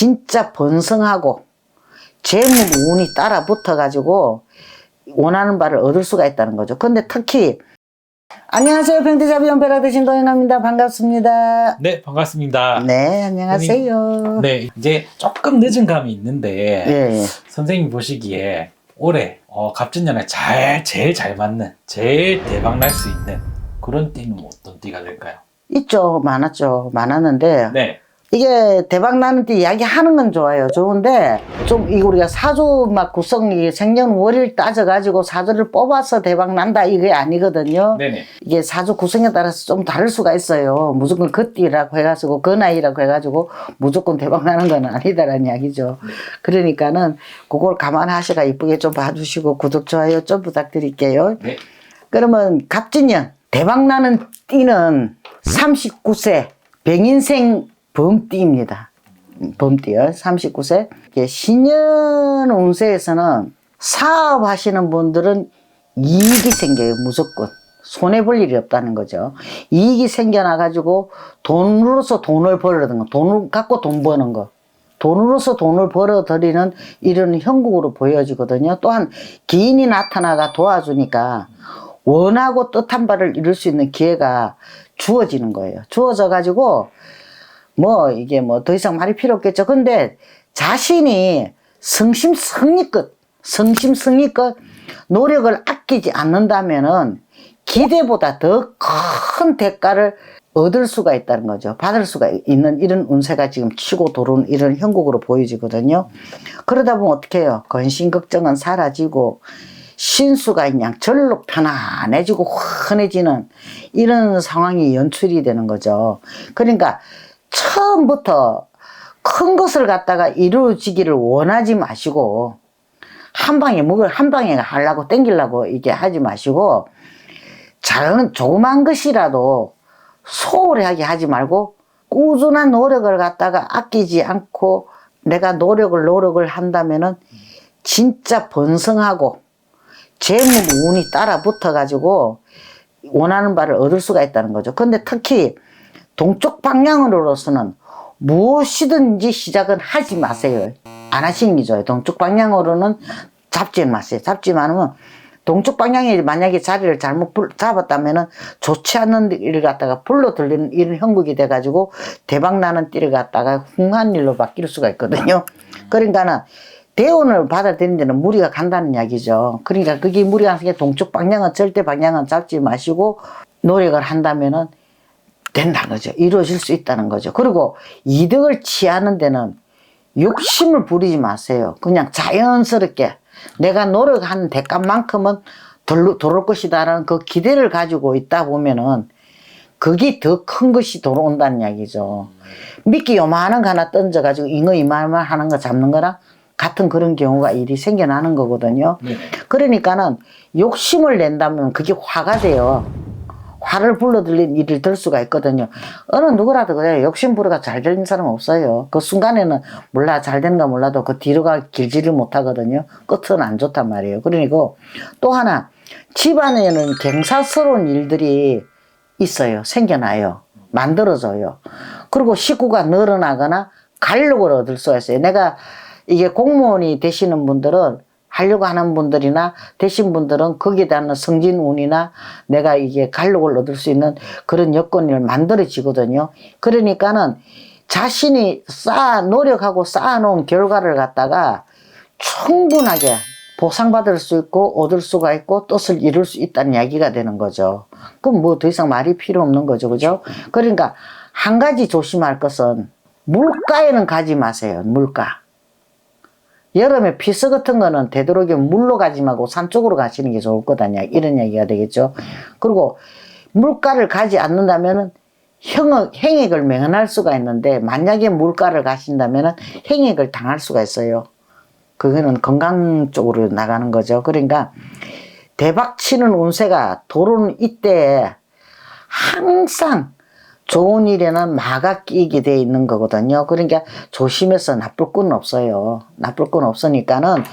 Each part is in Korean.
진짜 번성하고 재물 운이 따라 붙어가지고 원하는 바를 얻을 수가 있다는 거죠. 근데 특히 안녕하세요. 평대자비연배라 되신 도영아입니다. 반갑습니다. 네, 반갑습니다. 네, 안녕하세요. 네, 이제 조금 늦은 감이 있는데 예. 선생님 보시기에 올해 갑진년에 제일 잘 맞는, 제일 대박 날 수 있는 그런 띠는 어떤 띠가 될까요? 있죠. 많았는데 네. 이게 대박 나는 띠 이야기 하는 건 좋아요. 좋은데 좀 이거 우리가 사주 막 구성이 생년월일 따져가지고 사주를 뽑아서 대박 난다 이게 아니거든요. 네네. 이게 사주 구성에 따라서 좀 다를 수가 있어요. 무조건 그 띠라고 해가지고 그 나이라고 해가지고 무조건 대박 나는 건 아니다라는 이야기죠. 그러니까는 그걸 감안하시가 이쁘게 좀 봐주시고 구독 좋아요 좀 부탁드릴게요. 네. 그러면 갑진년 대박 나는 띠는 39세 병인생 범띠입니다. 범띠요. 39세. 신년 운세에서는 사업하시는 분들은 이익이 생겨요. 무조건. 손해볼 일이 없다는 거죠. 이익이 생겨나가지고 돈으로서 돈을 벌어든 거. 돈을 갖고 돈 버는 거. 돈으로서 돈을 벌어들이는 이런 형국으로 보여지거든요. 또한 기인이 나타나가 도와주니까 원하고 뜻한 바를 이룰 수 있는 기회가 주어지는 거예요. 주어져가지고 이게 더 이상 말이 필요 없겠죠. 근데 자신이 성심성의껏 노력을 아끼지 않는다면은 기대보다 더 큰 대가를 얻을 수가 있다는 거죠. 받을 수가 있는 이런 운세가 지금 치고 도는 이런 형국으로 보여지거든요. 그러다 보면 어떻게 해요? 근심 걱정은 사라지고 신수가 그냥 절로 편안해지고 환해지는 이런 상황이 연출이 되는 거죠. 그러니까 처음부터 큰 것을 갖다가 이루어지기를 원하지 마시고 한 방에 하려고 땡기려고 이게 하지 마시고 작은 조그만 것이라도 소홀하게 하지 말고 꾸준한 노력을 갖다가 아끼지 않고 내가 노력을 한다면은 진짜 번성하고 재물 운이 따라 붙어 가지고 원하는 바를 얻을 수가 있다는 거죠. 근데 특히 동쪽 방향으로서는 무엇이든지 시작은 하지 마세요. 안 하시는 게 좋아요. 동쪽 방향으로는 잡지 마세요. 잡지 않으면 동쪽 방향에 만약에 자리를 잘못 잡았다면은 좋지 않는 일을 갖다가 불러 들리는 이런 형국이 돼가지고 대박 나는 띠를 갖다가 흉한 일로 바뀔 수가 있거든요. 그러니까는 대운을 받아들이는 데는 무리가 간다는 이야기죠. 그러니까 그게 무리가 가는 게 동쪽 방향은 절대 방향은 잡지 마시고 노력을 한다면은 된다는 거죠. 이루어질 수 있다는 거죠. 그리고 이득을 취하는 데는 욕심을 부리지 마세요. 그냥 자연스럽게 내가 노력하는 대가만큼은 들어올 것이다라는 그 기대를 가지고 있다 보면은 그게 더 큰 것이 들어온다는 이야기죠. 미끼 요만한 거 하나 던져가지고 잉어 이만한 하는 거 잡는 거랑 같은 그런 경우가 일이 생겨나는 거거든요. 네. 그러니까는 욕심을 낸다면 그게 화가 돼요. 화를 불러들린 일을 들 수가 있거든요. 어느 누구라도 그래요. 욕심 부려가 잘 되는 사람 없어요. 그 순간에는 몰라 잘 되는가 몰라도 그 뒤로가 길지를 못하거든요. 끝은 안 좋단 말이에요. 그러니까 또 하나 집안에는 경사스러운 일들이 있어요. 생겨나요. 만들어져요. 그리고 식구가 늘어나거나 간력을 얻을 수가 있어요. 내가 이게 공무원이 되시는 분들은 하려고 하는 분들이나 되신 분들은 거기에 대한 성진운이나 내가 이게 간력을 얻을 수 있는 그런 여건을 만들어지거든요. 그러니까는 자신이 노력하고 쌓아놓은 결과를 갖다가 충분하게 보상받을 수 있고 얻을 수가 있고 뜻을 이룰 수 있다는 이야기가 되는 거죠. 그럼 더 이상 말이 필요 없는 거죠. 그죠? 그러니까 한 가지 조심할 것은 물가에는 가지 마세요. 물가. 여름에 피서 같은 거는 되도록이면 물로 가지 말고 산 쪽으로 가시는 게 좋을 거다. 이런 얘기가 되겠죠. 그리고 물가를 가지 않는다면은 행액을 맹언할 수가 있는데 만약에 물가를 가신다면은 행액을 당할 수가 있어요. 그거는 건강 쪽으로 나가는 거죠. 그러니까 대박 치는 운세가 도로는 이때 항상 좋은 일에는 마가 끼게 돼 있는 거거든요. 그러니까 조심해서 나쁠 건 없어요. 나쁠 건 없으니까는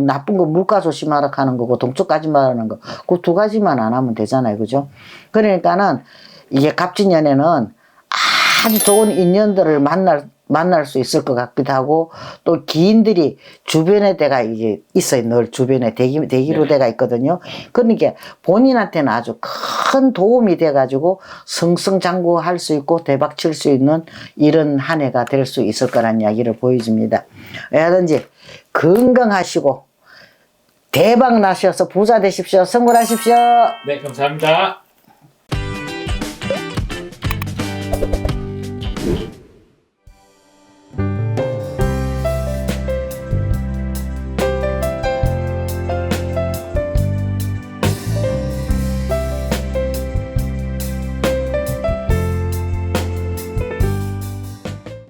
나쁜 거 물가 조심하라 하는 거고 동쪽까지 말하는 거 그 두 가지만 안 하면 되잖아요. 그죠? 그러니까는 이게 갑진년에는 아주 좋은 인연들을 만날 만날 수 있을 것 같기도 하고 또 기인들이 주변에 대가 이게 있어요. 늘 주변에 대기로 네. 대가 있거든요. 그러니까 본인한테는 아주 큰 도움이 돼가지고 승승장구할 수 있고 대박 칠 수 있는 이런 한 해가 될 수 있을 거란 이야기를 보여줍니다. 왜든지 건강하시고 대박 나셔서 부자 되십시오. 성공하십시오. 네, 감사합니다.